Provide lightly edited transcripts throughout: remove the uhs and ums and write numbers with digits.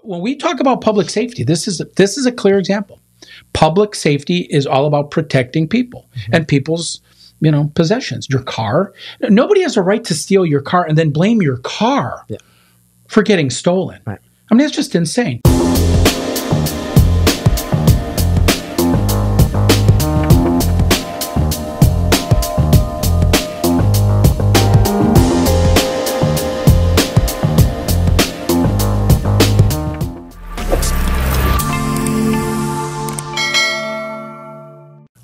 When we talk about public safety, this is a clear example. Public safety is all about protecting people and people's, possessions. Your car. Nobody has a right to steal your car and then blame your car for getting stolen. Right. I mean, that's just insane.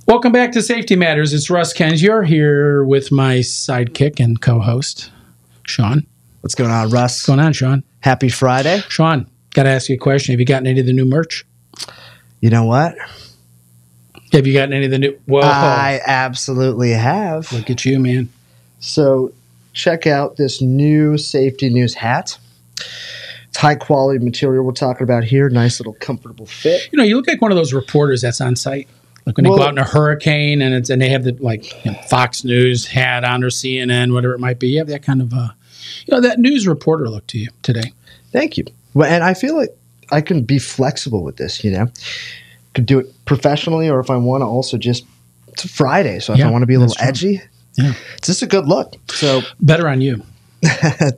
Welcome back to Safety Matters. It's Russ Kendzior here with my sidekick and co-host, Sean. What's going on, Russ? What's going on, Sean? Happy Friday. Sean, got to ask you a question. Have you gotten any of the new merch? You know what? Have you gotten any of the new? Whoa. I absolutely have. Look at you, man. So check out this new Safety Newz hat. It's high quality material we're talking about here. Nice little comfortable fit. You look like one of those reporters that's on site. Like when they go out in a hurricane and they have the Fox News hat on or CNN, whatever it might be. You have that kind of that news reporter look to you today. Thank you. Well, and I feel like I can be flexible with this. Could do it professionally, or if I want to also just it's a Friday, so if I want to be a little edgy, it's just a good look. So better on you.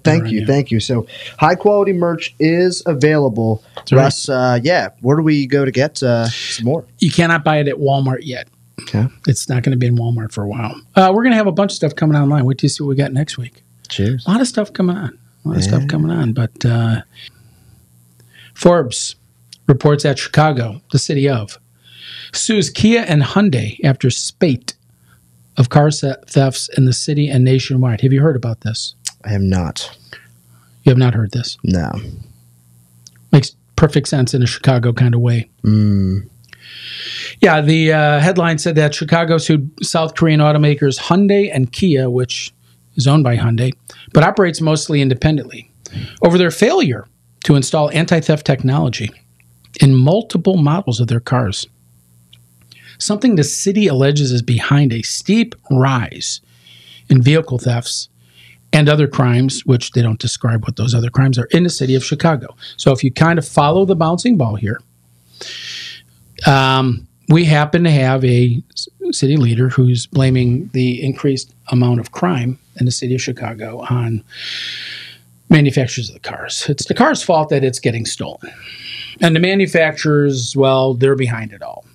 Thank you. So high quality merch is available. Russ, where do we go to get some more? You cannot buy it at Walmart yet. Okay. It's not going to be in Walmart for a while. We're going to have a bunch of stuff coming online. Wait till you see what we got next week. Cheers. A lot of stuff coming on. But Forbes reports that Chicago, the city of, sues Kia and Hyundai after spate of car thefts in the city and nationwide. Have you heard about this? I have not. You have not heard this? No. Makes perfect sense in a Chicago kind of way. Yeah, the headline said that Chicago sued South Korean automakers Hyundai and Kia, which is owned by Hyundai, but operates mostly independently, over their failure to install anti-theft technology in multiple models of their cars. Something the city alleges is behind a steep rise in vehicle thefts and other crimes, which they don't describe what those other crimes are, in the city of Chicago. So if you kind of follow the bouncing ball here, we happen to have a city leader who's blaming the increased amount of crime in the city of Chicago on manufacturers of the cars. It's the car's fault that it's getting stolen. And the manufacturers, well, they're behind it all.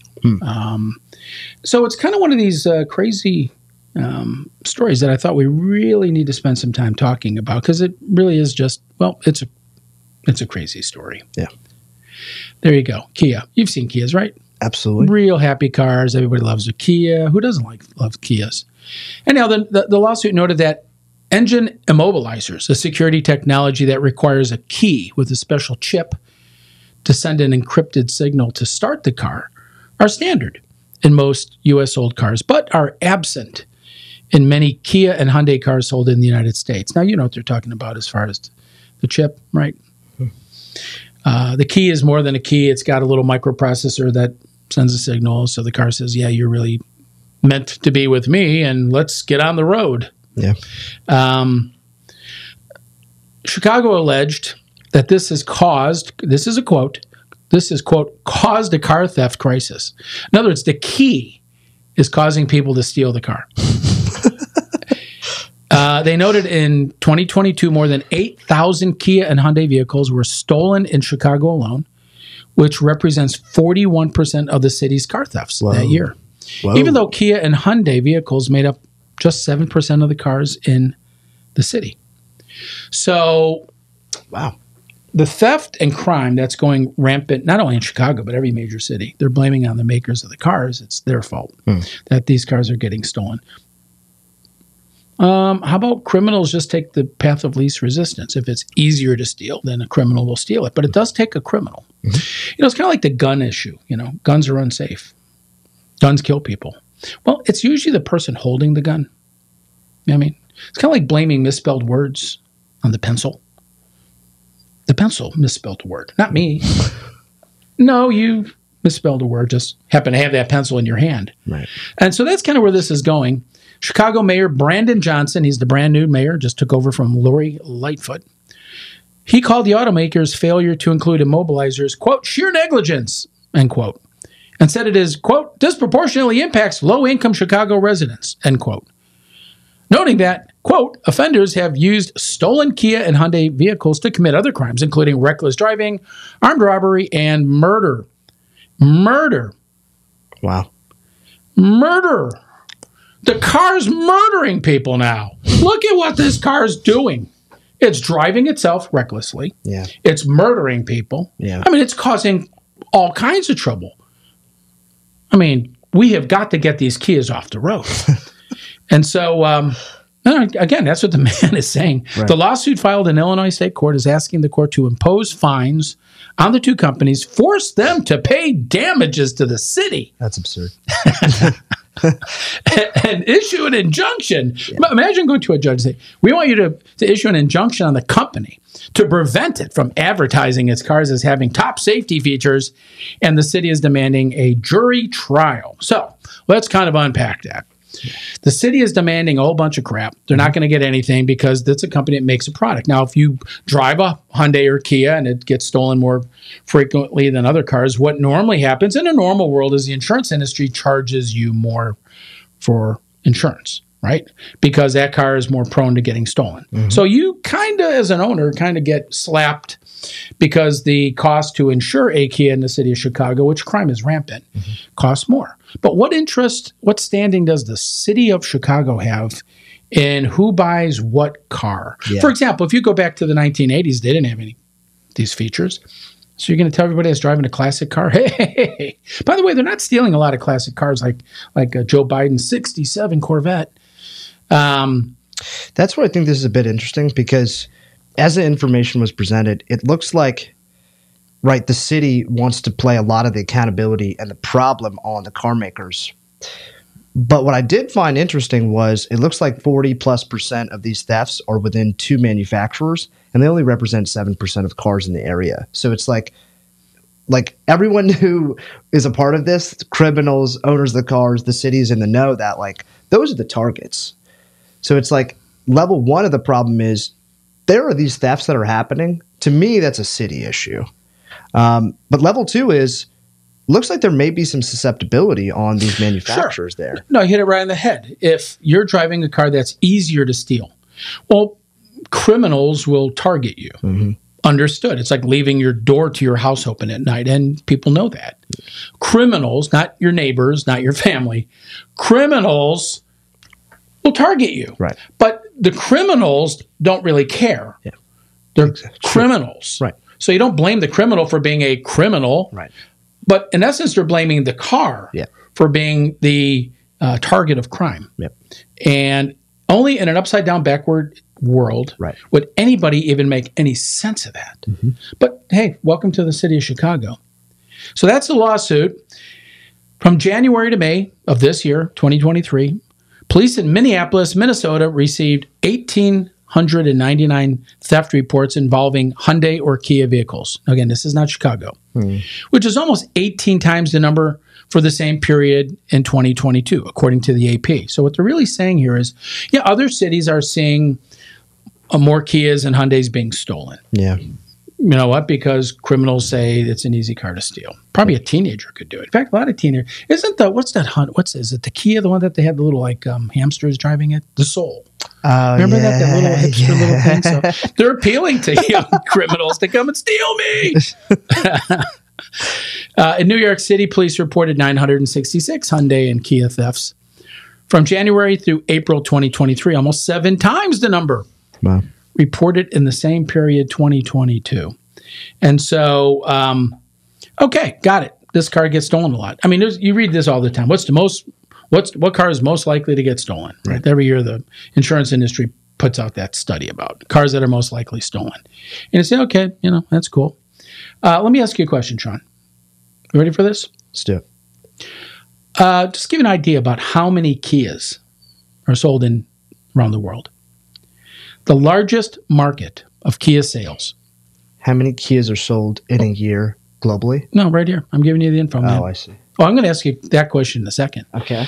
So it's kind of one of these crazy stories that I thought we really need to spend some time talking about, because it really is just, it's a crazy story. Yeah. There you go. Kia. You've seen Kias, right? Absolutely. Real happy cars. Everybody loves a Kia. Who doesn't love Kias? Anyhow, the lawsuit noted that engine immobilizers, a security technology that requires a key with a special chip to send an encrypted signal to start the car, are standard in most U.S. sold cars, but are absent in many Kia and Hyundai cars sold in the United States. Now, you know what they're talking about as far as the chip, right? The key is more than a key. It's got a little microprocessor that sends a signal. So the car says, yeah, you're really meant to be with me, and let's get on the road. Yeah. Chicago alleged that this has caused, this is a quote, caused a car theft crisis. In other words, the key is causing people to steal the car. They noted in 2022, more than 8,000 Kia and Hyundai vehicles were stolen in Chicago alone, which represents 41% of the city's car thefts that year. Whoa. Even though Kia and Hyundai vehicles made up just 7% of the cars in the city. So, wow. The theft and crime that's going rampant, not only in Chicago, but every major city, they're blaming on the makers of the cars. It's their fault that these cars are getting stolen. How about criminals just take the path of least resistance? If it's easier to steal, then a criminal will steal it. But it does take a criminal. It's kind of like the gun issue. Guns are unsafe. Guns kill people. Well, it's usually the person holding the gun. You know what I mean? It's kind of like blaming misspelled words on the pencil. The pencil misspelled a word, not me. No, you misspelled a word, just happen to have that pencil in your hand. Right. And so that's kind of where this is going. Chicago Mayor Brandon Johnson, he's the brand new mayor, just took over from Lori Lightfoot. He called the automaker's failure to include immobilizers, quote, sheer negligence, end quote, and said it is, quote, disproportionately impacts low-income Chicago residents, end quote. Noting that, quote, offenders have used stolen Kia and Hyundai vehicles to commit other crimes, including reckless driving, armed robbery, and murder. Murder. Wow. Murder. The car's murdering people now. Look at what this car's doing. It's driving itself recklessly. Yeah. It's murdering people. Yeah. I mean, it's causing all kinds of trouble. I mean, we have got to get these Kias off the road. And so, again, that's what the man is saying. Right. The lawsuit filed in Illinois State Court is asking the court to impose fines on the two companies, force them to pay damages to the city. That's absurd. and issue an injunction. Yeah. Imagine going to a judge and say, we want you to issue an injunction on the company to prevent it from advertising its cars as having top safety features, and the city is demanding a jury trial. So let's kind of unpack that. The city is demanding a whole bunch of crap. They're not going to get anything because that's a company that makes a product. Now, if you drive a Hyundai or Kia and it gets stolen more frequently than other cars, what normally happens in a normal world is the insurance industry charges you more for insurance, right? Because that car is more prone to getting stolen. Mm-hmm. So you kind of, as an owner, kind of get slapped because the cost to insure a Kia in the city of Chicago, which crime is rampant, costs more. But what standing does the city of Chicago have in who buys what car? Yeah. For example, if you go back to the 1980s, they didn't have any of these features. So you're going to tell everybody that's driving a classic car, hey. By the way, they're not stealing a lot of classic cars like Joe Biden's 67 Corvette. That's why I think this is a bit interesting, because as the information was presented, it looks like, right, the city wants to play a lot of the accountability and the problem on the car makers. But what I did find interesting was it looks like 40+% of these thefts are within two manufacturers, and they only represent 7% of cars in the area. So it's like everyone who is a part of this, criminals, owners of the cars, the city's in the know that, like, those are the targets. So it's like level one of the problem is there are these thefts that are happening. To me, that's a city issue. But level two is, looks like there may be some susceptibility on these manufacturers there. No, you hit it right on the head. If you're driving a car that's easier to steal, well, criminals will target you. Mm-hmm. Understood. It's like leaving your door to your house open at night, and people know that. Criminals, not your neighbors, not your family, criminals will target you. Right. But the criminals don't really care. Yeah. They're criminals. Right. So you don't blame the criminal for being a criminal. Right. But in essence, they're blaming the car for being the target of crime. Yep. And only in an upside-down, backward world would anybody even make any sense of that. Mm-hmm. But hey, welcome to the city of Chicago. So that's the lawsuit. From January to May of this year, 2023, police in Minneapolis, Minnesota received 1,899 theft reports involving Hyundai or Kia vehicles. Again, this is not Chicago, which is almost 18 times the number for the same period in 2022, according to the AP. So what they're really saying here is, yeah, other cities are seeing more Kias and Hyundais being stolen. Yeah. You know what? Because criminals say it's an easy car to steal. Probably a teenager could do it. In fact, a lot of teenagers. Isn't the, is it the Kia, the one that they had the little hamsters driving it? The Soul. Remember that little hipster little thing? So they're appealing to young criminals to come and steal me. In New York City, police reported 966 Hyundai and Kia thefts from January through April 2023, almost 7 times the number reported in the same period 2022. And so, okay, got it. This car gets stolen a lot. I mean, you read this all the time. What car is most likely to get stolen? Right. Every year, the insurance industry puts out that study about cars that are most likely stolen. And you say, okay, that's cool. Let me ask you a question, Sean. You ready for this? Let's do it. Just give you an idea about how many Kias are sold around the world. The largest market of Kia sales. How many Kias are sold in a year globally? No, right here. I'm giving you the info, man. Oh, I see. Oh, I'm going to ask you that question in a second. Okay.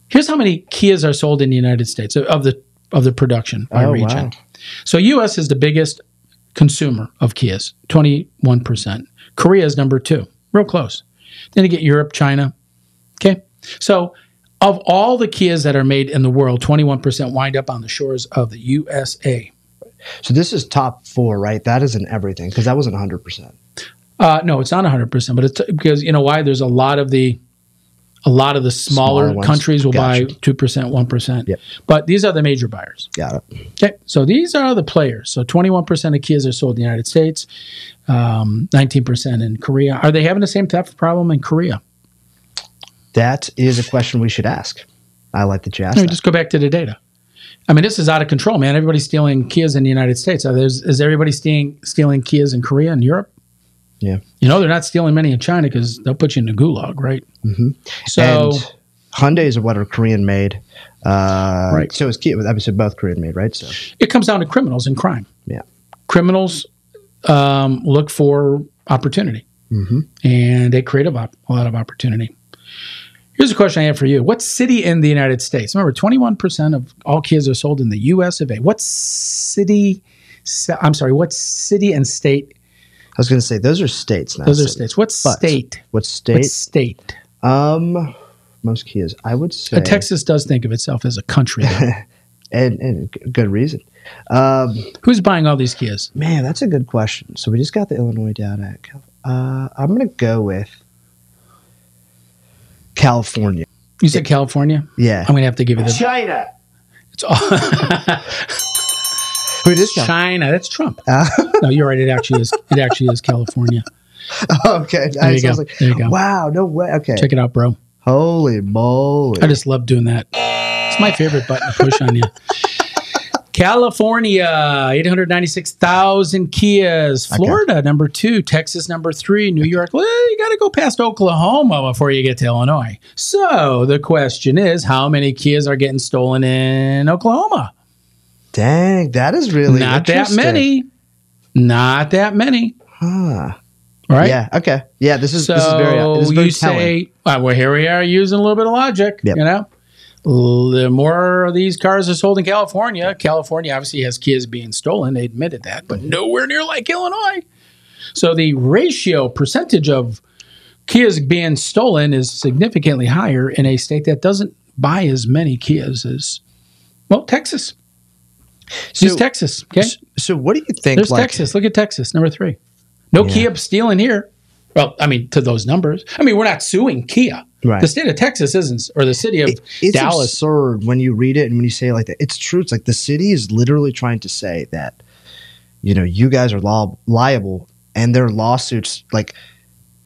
Here's how many Kias are sold in the United States of the production by region. Wow. So U.S. is the biggest consumer of Kias, 21%. Korea is number 2, real close. Then you get Europe, China. Okay, so of all the Kias that are made in the world, 21% wind up on the shores of the USA. So this is top 4, right? That isn't everything, because that wasn't 100%. No, it's not 100%, but it's because you know why? There's a lot of the smaller countries will buy 2%, 1%. Yep. But these are the major buyers. Got it. Okay, so these are the players. So 21% of Kias are sold in the United States, 19% in Korea. Are they having the same theft problem in Korea? That is a question we should ask. I like that you asked that. Just go back to the data. I mean, this is out of control, man. Everybody's stealing Kias in the United States. Is everybody stealing Kias in Korea and Europe? Yeah. You know, they're not stealing many in China because they'll put you in the gulag, right? Mm-hmm. So, and Hyundais are what are Korean made. Right. So is Kia. Obviously, both Korean made, right? So it comes down to criminals and crime. Yeah. Criminals look for opportunity, and they create a lot of opportunity. Here's a question I have for you. What city in the United States? Remember, 21% of all Kias are sold in the U.S. of A. What city and state? I was going to say, those are states now. Those are states. What state? What state? What state? Most Kias, I would say. Texas does think of itself as a country. and good reason. Who's buying all these Kias? Man, that's a good question. So we just got the Illinois data. I'm going to go with California. You said California? Yeah. I'm going to have to give you the... China. It's all... Who is China? That's Trump. No, you're right. It actually is California. Okay. There you go. Wow. No way. Okay. Check it out, bro. Holy moly. I just love doing that. It's my favorite button to push on you. California, 896,000 Kias. Florida, number 2. Texas, number 3. New York, well, you got to go past Oklahoma before you get to Illinois. So the question is, how many Kias are getting stolen in Oklahoma? Dang, that is really not that many. Not that many. Huh. Right? Yeah. Okay. Yeah. This is very you telling. say, well, here we are using a little bit of logic. Yep. You know, the more of these cars are sold in California. California obviously has Kias being stolen. They admitted that, but nowhere near like Illinois. So the percentage of Kias being stolen is significantly higher in a state that doesn't buy as many Kias as, well, Texas. It's Texas. Okay. So what do you think? There's Texas. Look at Texas, number 3. No Kia stealing here. Well, I mean, to those numbers. I mean, we're not suing Kia. Right. The state of Texas isn't, or the city of it's Dallas. Absurd when you read it and when you say it like that. It's true. It's like the city is literally trying to say that, you know, you guys are liable, and their lawsuits, like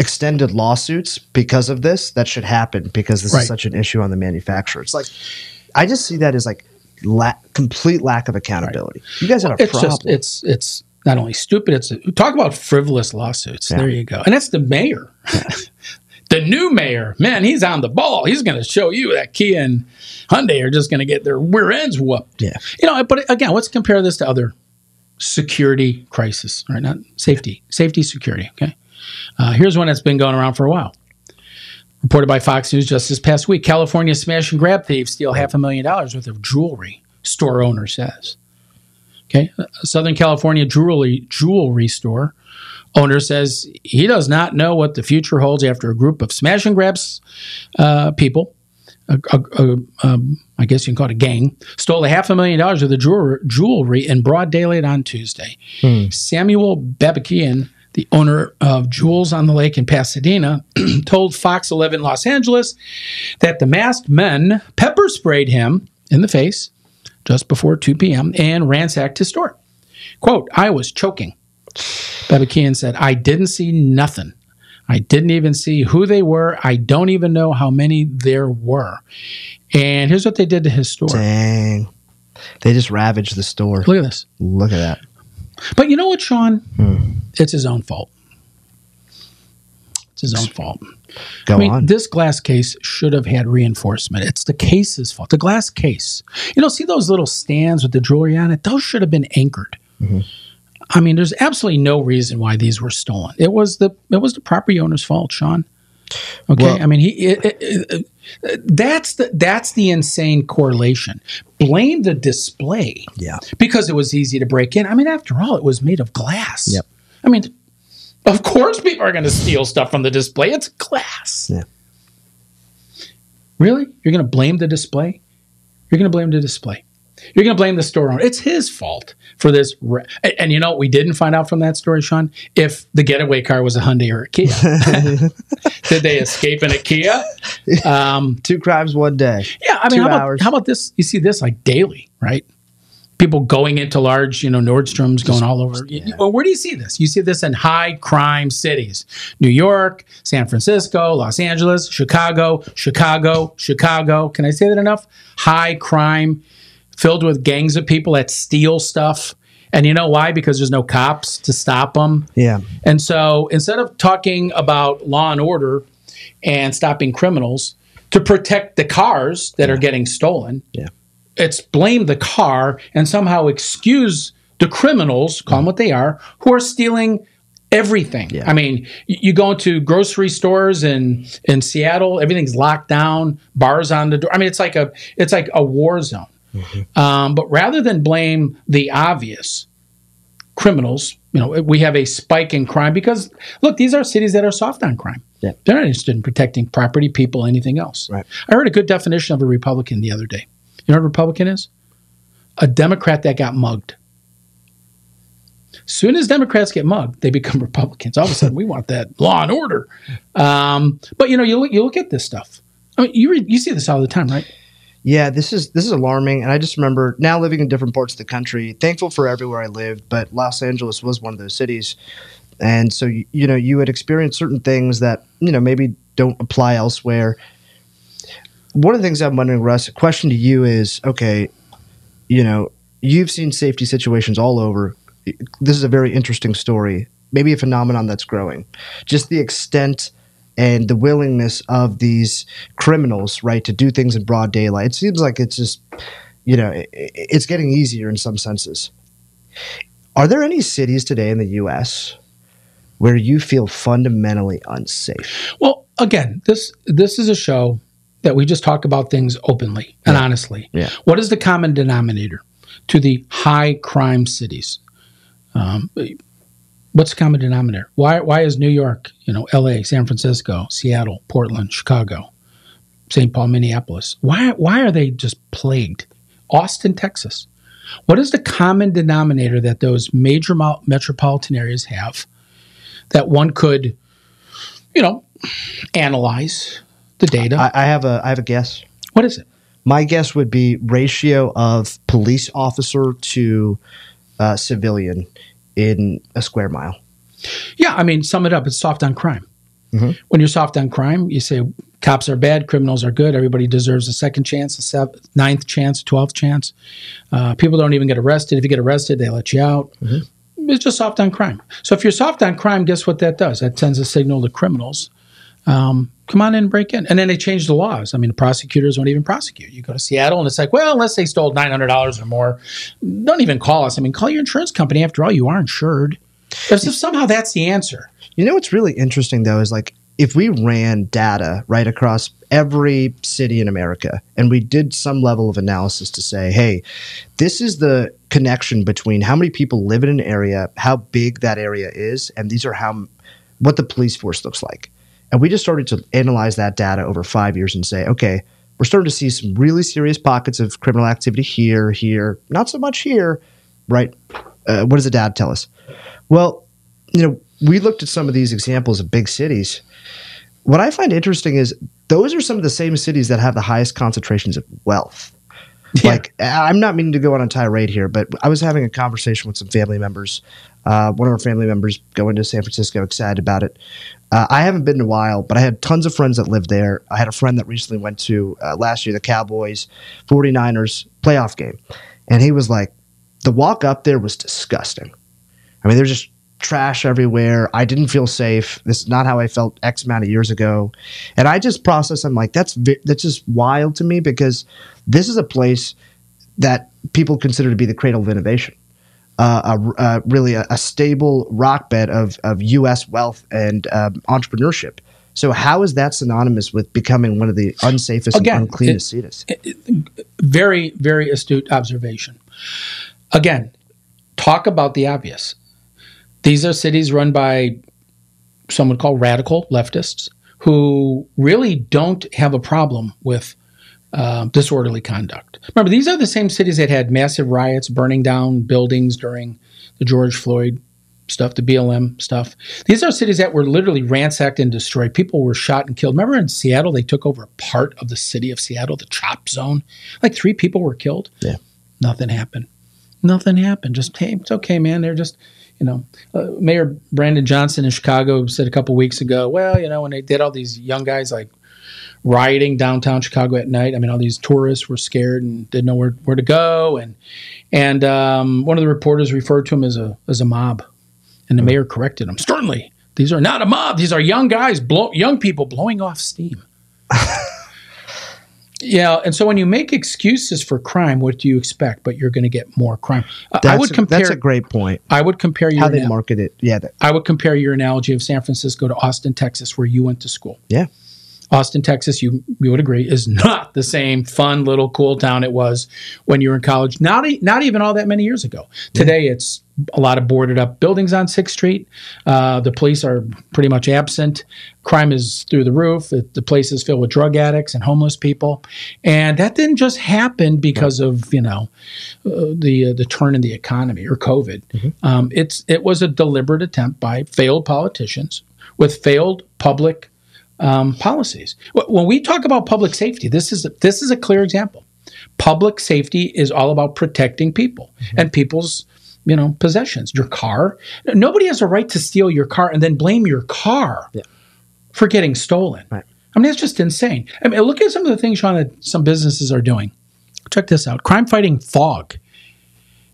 extended lawsuits because of this, that should happen because this is such an issue on the manufacturer. It's like, I just see that as like complete lack of accountability. Right. You guys have a problem. It's not only stupid, talk about frivolous lawsuits. Yeah. There you go. And that's the mayor. The new mayor, man, he's on the ball. He's going to show you that Kia and Hyundai are just going to get their rear ends whooped. Yeah. You know, but again, let's compare this to other security crisis, right? Not safety security, okay? Here's one that's been going around for a while. Reported by Fox News just this past week. California smash and grab thieves steal $500,000 worth of jewelry, store owner says. Okay, a Southern California jewelry store owner says he does not know what the future holds after a group of smash and grabs people, I guess you can call it a gang, stole $500,000 of the jewelry in broad daylight on Tuesday. Samuel Babakian, the owner of Jewels on the Lake in Pasadena, told Fox 11 Los Angeles that the masked men pepper sprayed him in the face just before 2 p.m. and ransacked his store. Quote, I was choking. Babakian said, I didn't see nothing. I didn't even see who they were. I don't even know how many there were. And here's what they did to his store. Dang. They just ravaged the store. Look at this. Look at that. But you know what, Sean? It's his own fault. It's his own fault. Go on. This glass case should have had reinforcement. It's the case's fault. The glass case. You know, see those little stands with the jewelry on it? Those should have been anchored. I mean, there's absolutely no reason why these were stolen. It was the property owner's fault, Sean. Okay, well, I mean, that's the insane correlation. Blame the display, because it was easy to break in. I mean, after all, it was made of glass. Yep. I mean, of course, people are going to steal stuff from the display. It's glass. Yeah. Really, you're going to blame the display? You're going to blame the display. You're going to blame the store owner. It's his fault for this. And you know what we didn't find out from that story, Sean? If the getaway car was a Hyundai or a Kia. Did they escape in a Kia? 2 crimes one day. Yeah, I mean, how about this? You see this like daily, right? People going into large, Nordstrom's going all over. Yeah. Well, where do you see this? You see this in high crime cities. New York, San Francisco, Los Angeles, Chicago. Can I say that enough? High crime, filled with gangs of people that steal stuff. And you know why? Because there's no cops to stop them. Yeah. And so instead of talking about law and order and stopping criminals to protect the cars that are getting stolen, it's blame the car and somehow excuse the criminals, call them what they are, who are stealing everything. Yeah. I mean, you go into grocery stores in Seattle, everything's locked down, bars on the door. I mean, it's like a war zone. Mm-hmm. But rather than blame the obvious criminals, we have a spike in crime because, look, these are cities that are soft on crime. Yeah. They're not interested in protecting property, people, anything else. Right. I heard a good definition of a Republican the other day. You know what a Republican is? A Democrat that got mugged. Soon as Democrats get mugged, they become Republicans. All of a sudden, we want that law and order. But you look at this stuff. I mean, you see this all the time, right? Yeah, this is alarming. And I just remember now living in different parts of the country, thankful for everywhere I lived, but Los Angeles was one of those cities. And so, you would experience certain things that, maybe don't apply elsewhere. One of the things I'm wondering, Russ, a question to you is, okay, you've seen safety situations all over. This is a very interesting story, maybe a phenomenon that's growing. Just the extent and the willingness of these criminals, right, to do things in broad daylight. It seems like it's just, it's getting easier in some senses. Are there any cities today in the U.S. where you feel fundamentally unsafe? Well, again, this is a show that we just talk about things openly and honestly. Yeah. What is the common denominator to the high crime cities? What's the common denominator? Why is New York, L.A., San Francisco, Seattle, Portland, Chicago, St. Paul, Minneapolis? Why are they just plagued? Austin, Texas. What is the common denominator that those major metropolitan areas have that one could, analyze the data? I have a guess. What is it? My guess would be ratio of police officer to civilian in a square mile. Yeah, I mean, sum it up. It's soft on crime. Mm-hmm. When you're soft on crime, you say cops are bad, criminals are good, everybody deserves a second chance, a ninth chance, 12th chance. People don't even get arrested. If you get arrested, they let you out. Mm-hmm. It's just soft on crime. So if you're soft on crime, guess what that does? That sends a signal to criminals. Come on in and break in. And then they change the laws. I mean, the prosecutors won't even prosecute. You go to Seattle and it's like, well, unless they stole $900 or more, don't even call us. I mean, call your insurance company. After all, you are insured. As if somehow that's the answer. You know what's really interesting, though, is like if we ran data right across every city in America and we did some level of analysis to say, hey, this is the connection between how many people live in an area, how big that area is, and these are what the police force looks like. And we just started to analyze that data over 5 years and say, okay, we're starting to see some really serious pockets of criminal activity here, not so much here, right? What does the data tell us? Well, we looked at some of these examples of big cities. What I find interesting is those are some of the same cities that have the highest concentrations of wealth. Yeah. Like, I'm not meaning to go on a tirade here, but I was having a conversation with some family members. One of our family members going to San Francisco, excited about it. I haven't been in a while, but I had tons of friends that lived there. I had a friend that recently went to, last year, the Cowboys 49ers playoff game. And he was like, the walk up there was disgusting. I mean, there's just trash everywhere. I didn't feel safe. This is not how I felt X amount of years ago. And I just processed, I'm like, that's just wild to me because this is a place that people consider to be the cradle of innovation. Really a stable rock bed of U.S. wealth and entrepreneurship. So how is that synonymous with becoming one of the unsafest and uncleanest cities? Very, very astute observation. Again, talk about the obvious. These are cities run by some would call radical leftists who really don't have a problem with disorderly conduct. Remember, these are the same cities that had massive riots, burning down buildings during the George Floyd stuff, the BLM stuff. These are cities that were literally ransacked and destroyed. People were shot and killed. Remember in Seattle, they took over a part of the city of Seattle, the CHOP zone. Like 3 people were killed. Yeah. Nothing happened. Nothing happened. Just, hey, it's okay, man. They're just, Mayor Brandon Johnson in Chicago said a couple weeks ago, well, when they did all these young guys like rioting downtown Chicago at night, I mean, all these tourists were scared and didn't know where to go. And one of the reporters referred to him as a mob. And the mayor corrected him sternly. These are not a mob. These are young guys, young people blowing off steam. Yeah, and so when you make excuses for crime, what do you expect? But you're going to get more crime. That's a great point. I would compare how they market it. Yeah, I would compare your analogy of San Francisco to Austin, Texas, where you went to school. Yeah. Austin, Texas, you would agree, is not the same fun little cool town it was when you were in college. Not even all that many years ago. Today, it's a lot of boarded up buildings on 6th Street. The police are pretty much absent. Crime is through the roof. The place is filled with drug addicts and homeless people. And that didn't just happen because of, the turn in the economy or COVID. Mm-hmm. It was a deliberate attempt by failed politicians with failed public policies. When we talk about public safety, this is a clear example. Public safety is all about protecting people and people's possessions. Your car. Nobody has a right to steal your car and then blame your car for getting stolen. Right. I mean, that's just insane. I mean, look at some of the things, Sean, that some businesses are doing. Check this out. Crime-fighting fog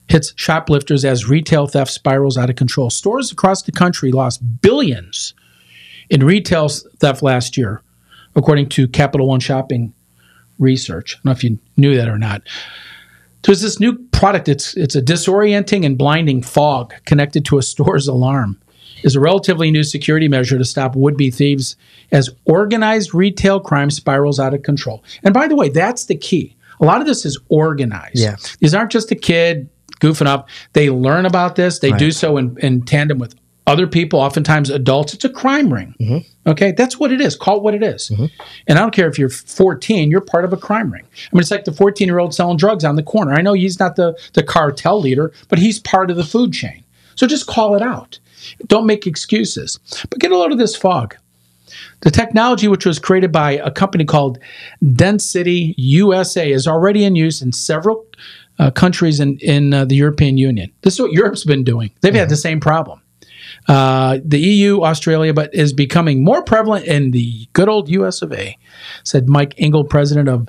hits shoplifters as retail theft spirals out of control. Stores across the country lost billions in retail theft last year, according to Capital One Shopping research. I don't know if you knew that or not. There's this new product. It's a disorienting and blinding fog connected to a store's alarm. Is a relatively new security measure to stop would-be thieves as organized retail crime spirals out of control. And by the way, that's the key. A lot of this is organized. Yeah. These aren't just a kid goofing up. They learn about this. They do so in tandem with other people, oftentimes adults. It's a crime ring. Mm-hmm. Okay? That's what it is. Call it what it is. Mm-hmm. And I don't care if you're 14, you're part of a crime ring. I mean, it's like the 14-year-old selling drugs on the corner. I know he's not the cartel leader, but he's part of the food chain. So just call it out. Don't make excuses. But get a load of this fog. The technology, which was created by a company called Density USA, is already in use in several countries in the European Union. This is what Europe's been doing. They've had the same problem. The EU, Australia, but is becoming more prevalent in the good old US of A, said Mike Engel, president of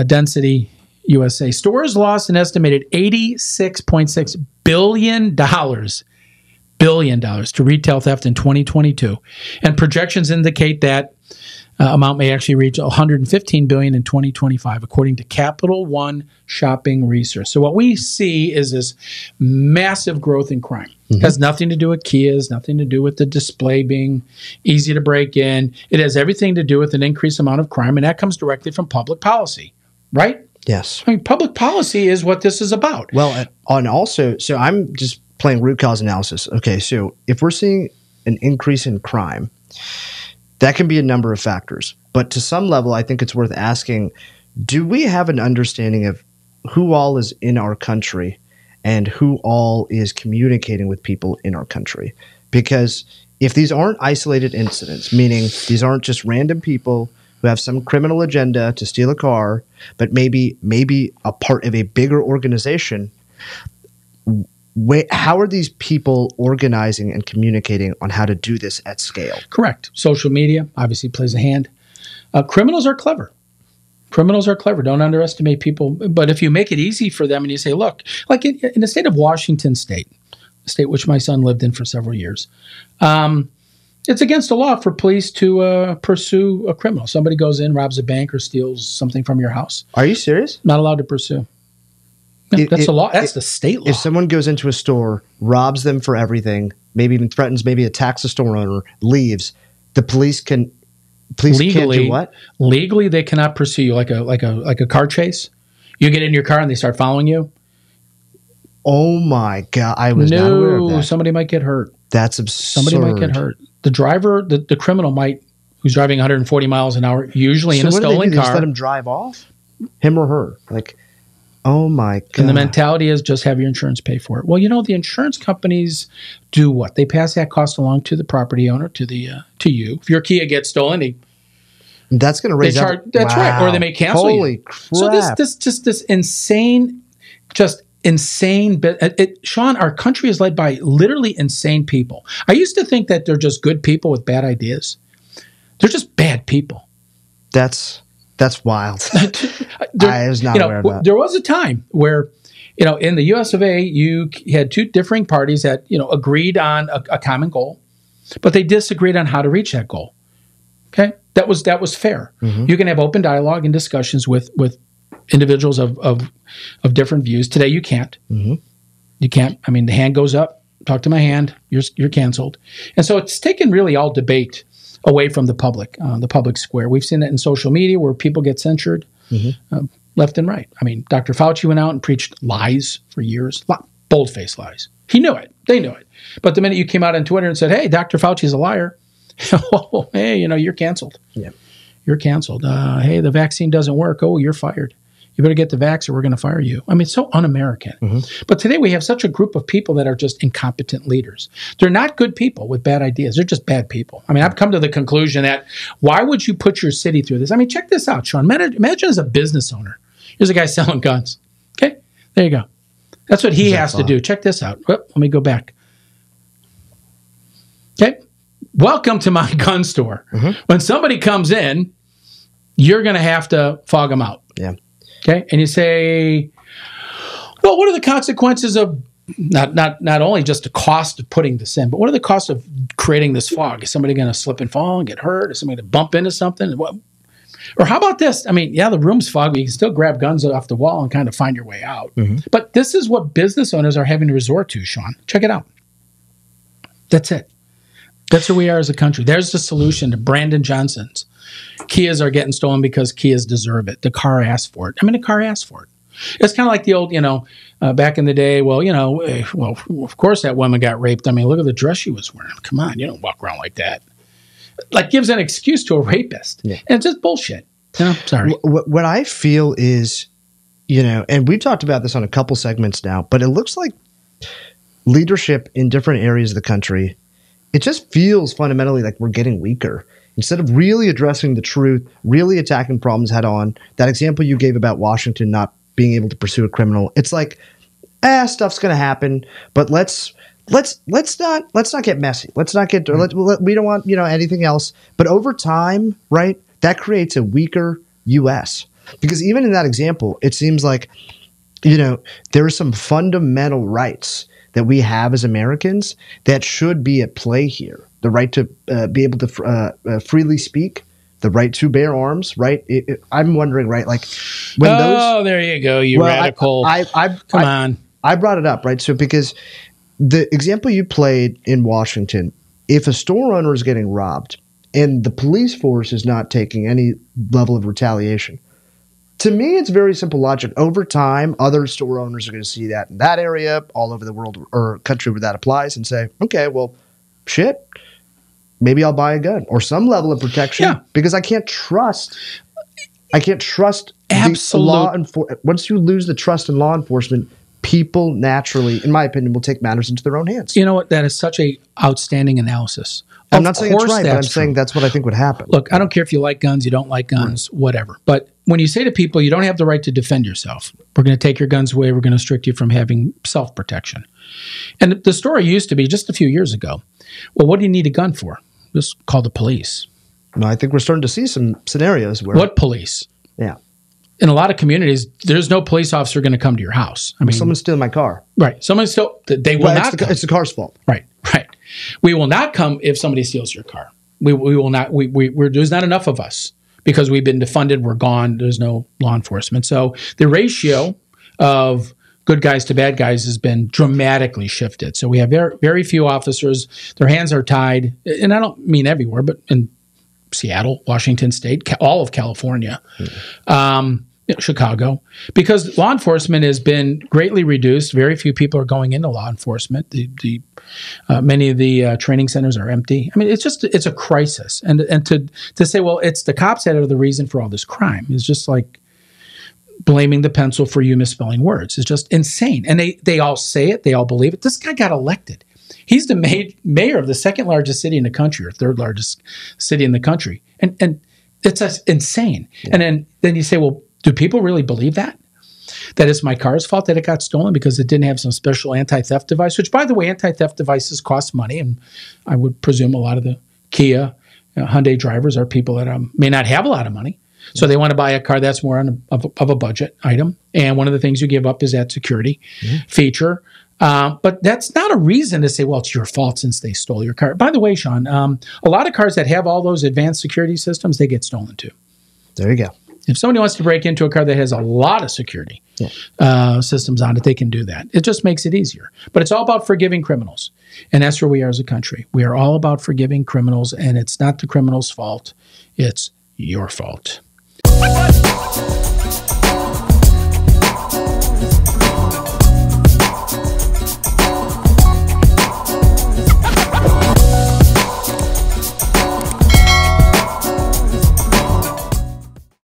Density USA. Stores lost an estimated $86.6 billion to retail theft in 2022. And projections indicate that amount may actually reach $115 billion in 2025, according to Capital One Shopping Research. So what we see is this massive growth in crime. Mm-hmm. It has nothing to do with Kias, nothing to do with the display being easy to break in. It has everything to do with an increased amount of crime, and that comes directly from public policy, right? Yes. I mean, public policy is what this is about. Well, and also, so I'm just playing root cause analysis. Okay, so if we're seeing an increase in crime, that can be a number of factors. But to some level, I think it's worth asking, do we have an understanding of who all is in our country and who all is communicating with people in our country? Because if these aren't isolated incidents, meaning these aren't just random people who have some criminal agenda to steal a car, but maybe a part of a bigger organization, how are these people organizing and communicating on how to do this at scale? Correct. Social media obviously plays a hand. Criminals are clever. Criminals are clever. Don't underestimate people. But if you make it easy for them and you say, look, like in the state of Washington State, a state which my son lived in for several years, it's against the law for police to pursue a criminal. Somebody goes in, robs a bank, or steals something from your house. Are you serious? Not allowed to pursue. Yeah, that's the law. That's the state law. If someone goes into a store, robs them for everything, maybe even threatens, maybe attacks the store owner, leaves, the police can Police can't do what? Legally, they cannot pursue you like a car chase. You get in your car and they start following you. Oh my God! I was not aware of that. Somebody might get hurt. That's absurd. Somebody might get hurt. The driver, the criminal who's driving 140 miles an hour, usually in a stolen car. Just let him drive off, him or her. Like, oh my God! And the mentality is just have your insurance pay for it. Well, the insurance companies do what? They pass that cost along to the property owner, to you. If your Kia gets stolen, that's going to raise. That's right, or they may cancel you. Holy crap! So this insane, Sean, our country is led by literally insane people. I used to think that they're just good people with bad ideas. They're just bad people. That's wild. I was not aware of that. There was a time where, in the US of A, you had two differing parties that, agreed on a common goal, but they disagreed on how to reach that goal. Okay? That was fair. Mm-hmm. You can have open dialogue and discussions with individuals of different views. Today, you can't. Mm-hmm. You can't. I mean, the hand goes up. Talk to my hand. You're canceled. And so it's taken really all debate away from the public square. We've seen that in social media where people get censured left and right. I mean, Dr. Fauci went out and preached lies for years, bold-faced lies. He knew it. They knew it. But the minute you came out on Twitter and said, hey, Dr. Fauci's a liar, oh, hey, you're canceled. Yeah. You're canceled. Hey, the vaccine doesn't work. Oh, you're fired. You better get the vax or we're going to fire you. I mean, it's so un-American. Mm-hmm. But today we have such a group of people that are just incompetent leaders. They're not good people with bad ideas. They're just bad people. I mean, I've come to the conclusion that why would you put your city through this? I mean, check this out, Sean. Imagine as a business owner. Here's a guy selling guns. Okay, there you go. That's what he has to do. Check this out. Let me go back. Okay, welcome to my gun store. Mm-hmm. When somebody comes in, you're going to have to fog them out. Yeah. Okay, and you say, well, what are the consequences of not only just the cost of putting this in, but what are the costs of creating this fog? Is somebody going to slip and fall and get hurt? Is somebody going to bump into something? Or how about this? I mean, yeah, the room's foggy. You can still grab guns off the wall and kind of find your way out. Mm-hmm. But this is what business owners are having to resort to, Sean. Check it out. That's it. That's who we are as a country. There's the solution to Brandon Johnson's. Kias are getting stolen because Kias deserve it. The car asked for it. I mean, the car asked for it. It's kind of like the old, back in the day, well, of course that woman got raped. I mean, look at the dress she was wearing. Come on, you don't walk around like that. Like gives an excuse to a rapist. Yeah. And it's just bullshit. Sorry. What I feel is, and we've talked about this on a couple segments now, but it looks like leadership in different areas of the country, it just feels fundamentally like we're getting weaker. Instead of really addressing the truth, really attacking problems head on, that example you gave about Washington not being able to pursue a criminal, it's like, stuff's going to happen, but let's not get messy. Let's not get we don't want anything else. But over time, right, that creates a weaker U.S. Because even in that example, it seems like there are some fundamental rights that we have as Americans that should be at play here. The right to be able to freely speak, the right to bear arms, right? I'm wondering, right, like when those... Oh, there you go, radical. Come on. I brought it up, right? So because the example you played in Washington, if a store owner is getting robbed and the police force is not taking any level of retaliation, to me, it's very simple logic. Over time, other store owners are going to see that in that area, all over the world or country where that applies, and say, okay, well, shit, maybe I'll buy a gun or some level of protection because I can't trust law enforcement. Once you lose the trust in law enforcement, people naturally, in my opinion, will take matters into their own hands. You know what? That is such a outstanding analysis. I'm not saying it's right, but I'm saying that's what I think would happen. Look, I don't care if you like guns, you don't like guns, whatever. But when you say to people, you don't have the right to defend yourself, we're going to take your guns away, we're going to restrict you from having self-protection. And the story used to be just a few years ago, well, what do you need a gun for? Just call the police. No, I think we're starting to see some scenarios where... What police? Yeah. In a lot of communities, there's no police officer going to come to your house. I mean, someone's stealing my car. Right. Someone's still... They will not come. It's the car's fault. Right. We will not come if somebody steals your car. We will not. There's not enough of us because we've been defunded. We're gone. There's no law enforcement. So the ratio of good guys to bad guys has been dramatically shifted. So we have very, very few officers. Their hands are tied. And I don't mean everywhere, but in Seattle, Washington State, all of California, Chicago, because law enforcement has been greatly reduced. Very few people are going into law enforcement. Many of the training centers are empty. I mean, it's a crisis. And to say, well, it's the cops that are the reason for all this crime is just like blaming the pencil for you misspelling words. It's just insane. And they all say it. They all believe it. This guy got elected. He's the mayor of the second largest city in the country, or third largest city in the country. And it's just insane. Yeah. And then you say, well, do people really believe that? That it's my car's fault that it got stolen because it didn't have some special anti-theft device, which, by the way, anti-theft devices cost money. And I would presume a lot of the Kia, Hyundai drivers are people that may not have a lot of money. So they want to buy a car that's more of a budget item. And one of the things you give up is that security feature. But that's not a reason to say, well, it's your fault since they stole your car. By the way, Sean, a lot of cars that have all those advanced security systems, they get stolen too. There you go. If somebody wants to break into a car that has a lot of security systems on it, they can do that. It just makes it easier. But it's all about forgiving criminals. And that's where we are as a country. We are all about forgiving criminals, and it's not the criminal's fault. It's your fault.